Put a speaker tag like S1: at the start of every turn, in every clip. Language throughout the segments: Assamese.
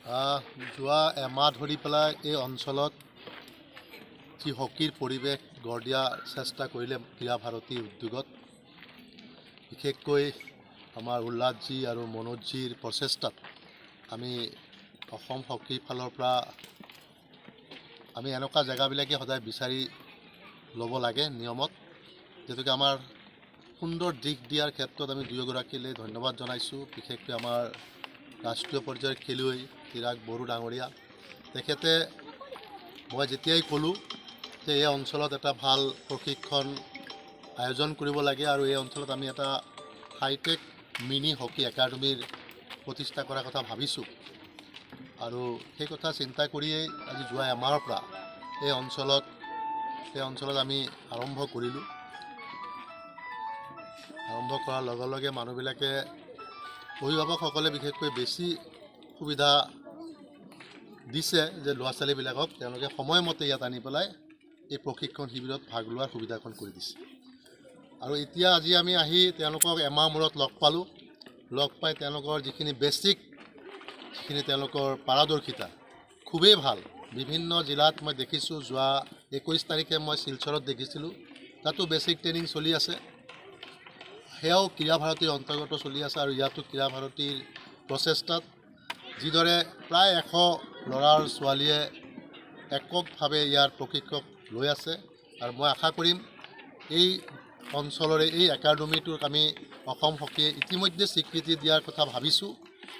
S1: যোৱা এমাহ ধৰি পেলাই এই অঞ্চলত যি হকীৰ পৰিৱেশ গঢ় দিয়া চেষ্টা কৰিলে ক্ৰীড়া ভাৰতীৰ উদ্যোগত, বিশেষকৈ আমাৰ উল্লাসজী আৰু মনোজজীৰ প্ৰচেষ্টাত আমি অসম হকীৰ ফালৰ পৰা আমি এনেকুৱা জেগাবিলাকে সদায় বিচাৰি ল'ব লাগে নিয়মত, যিহেতুকে আমাৰ সুন্দৰ দিশ দিয়াৰ ক্ষেত্ৰত আমি দুয়োগৰাকীলৈ ধন্যবাদ জনাইছোঁ। বিশেষকৈ আমাৰ ৰাষ্ট্ৰীয় পৰ্যায়ৰ খেলুৱৈ চিৰাগ বড়ো ডাঙৰীয়া, তেখেতে মই যেতিয়াই ক'লোঁ যে এই অঞ্চলত এটা ভাল প্ৰশিক্ষণ আয়োজন কৰিব লাগে আৰু এই অঞ্চলত আমি এটা হাইটেক মিনি হকী একাডেমীৰ প্ৰতিষ্ঠা কৰাৰ কথা ভাবিছোঁ, আৰু সেই কথা চিন্তা কৰিয়েই আজি যোৱা এমাহৰ পৰা এই অঞ্চলত আমি আৰম্ভ কৰিলোঁ। আৰম্ভ কৰাৰ লগে লগে মানুহবিলাকে, অভিভাৱকসকলে বিশেষকৈ বেছি সুবিধা দিছে যে ল'ৰা ছোৱালীবিলাকক তেওঁলোকে সময়মতে ইয়াত আনি পেলাই এই প্ৰশিক্ষণ শিবিৰত ভাগ লোৱাৰ সুবিধাখন কৰি দিছে। আৰু এতিয়া আজি আমি আহি তেওঁলোকক এমাহ মূৰত লগ পালোঁ। লগ পাই তেওঁলোকৰ যিখিনি বেছিক যিখিনি তেওঁলোকৰ পাৰদৰ্শিতা খুবেই ভাল। বিভিন্ন জিলাত মই দেখিছোঁ, যোৱা 21 তাৰিখে মই শিলচৰত দেখিছিলোঁ, তাতো বেছিক ট্ৰেইনিং চলি আছে। সেয়াও ক্ৰীড়া ভাৰতীৰ অন্তৰ্গত চলি আছে। আৰু ইয়াতো ক্ৰীড়া ভাৰতীৰ প্ৰচেষ্টাত যিদৰে প্ৰায় 100 ল'ৰা আৰু ছোৱালীয়ে এককভাৱে ইয়াৰ প্ৰশিক্ষক লৈ আছে, আৰু মই আশা কৰিম এই অঞ্চলৰে এই একাডেমীটোক আমি অসম হকীয়ে ইতিমধ্যে স্বীকৃতি দিয়াৰ কথা ভাবিছোঁ।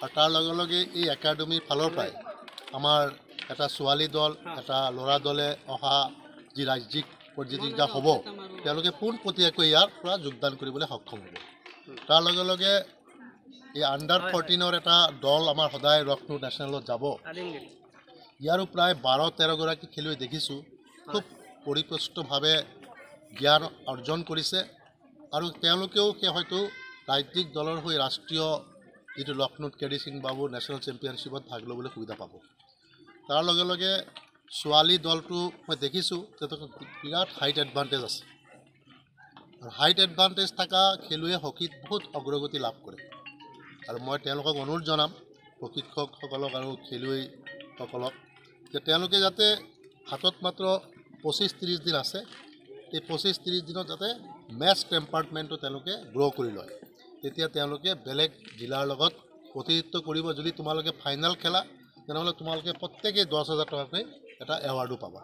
S1: আৰু তাৰ লগে লগে এই একাডেমীৰ ফালৰ পৰাই আমাৰ এটা ছোৱালী দল, এটা ল'ৰা দলে অহা যি ৰাজ্যিক প্ৰতিযোগিতা হ'ব, তেওঁলোকে পোনপটীয়াকৈ ইয়াৰ পৰা যোগদান কৰিবলৈ সক্ষম হ'ব। তাৰ লগে লগে এই আণ্ডাৰ 14 এটা দল আমাৰ সদায় লক্ষ্ণৌ নেশ্যনেলত যাব। ইয়াৰো প্ৰায় 12-13 গৰাকী খেলুৱৈ দেখিছোঁ, খুব পৰিপুষ্টভাৱে জ্ঞান অৰ্জন কৰিছে, আৰু তেওঁলোকেও সেই হয়তো ৰাজ্যিক দলৰ হৈ ৰাষ্ট্ৰীয় যিটো লক্ষ্ণৌত কেডি সিং বাবু নেশ্যনেল চেম্পিয়নশ্বিপত ভাগ ল'বলৈ সুবিধা পাব। তাৰ লগে লগে ছোৱালী দলটো মই দেখিছোঁ যে বিৰাট হাইট এডভান্টেজ আছে, আৰু হাইট এডভান্টেজ থকা খেলুৱৈয়ে হকীত বহুত অগ্ৰগতি লাভ কৰে। আৰু মই তেওঁলোকক অনুৰোধ জনাম, প্ৰশিক্ষকসকলক আৰু খেলুৱৈসকলক, যে তেওঁলোকে যাতে হাতত মাত্ৰ 25-30 দিন আছে, এই 25-30 দিনত যাতে মেচ টেম্পাৰমেণ্টটো তেওঁলোকে গ্ৰ' কৰি লয়। তেতিয়া তেওঁলোকে বেলেগ জিলাৰ লগত প্ৰতিনিধিত্ব কৰিব। যদি তোমালোকে ফাইনেল খেলা, তেনেহ'লে তোমালোকে প্ৰত্যেকেই 10,000 টকাকৈ এটা এৱাৰ্ডো পাবা।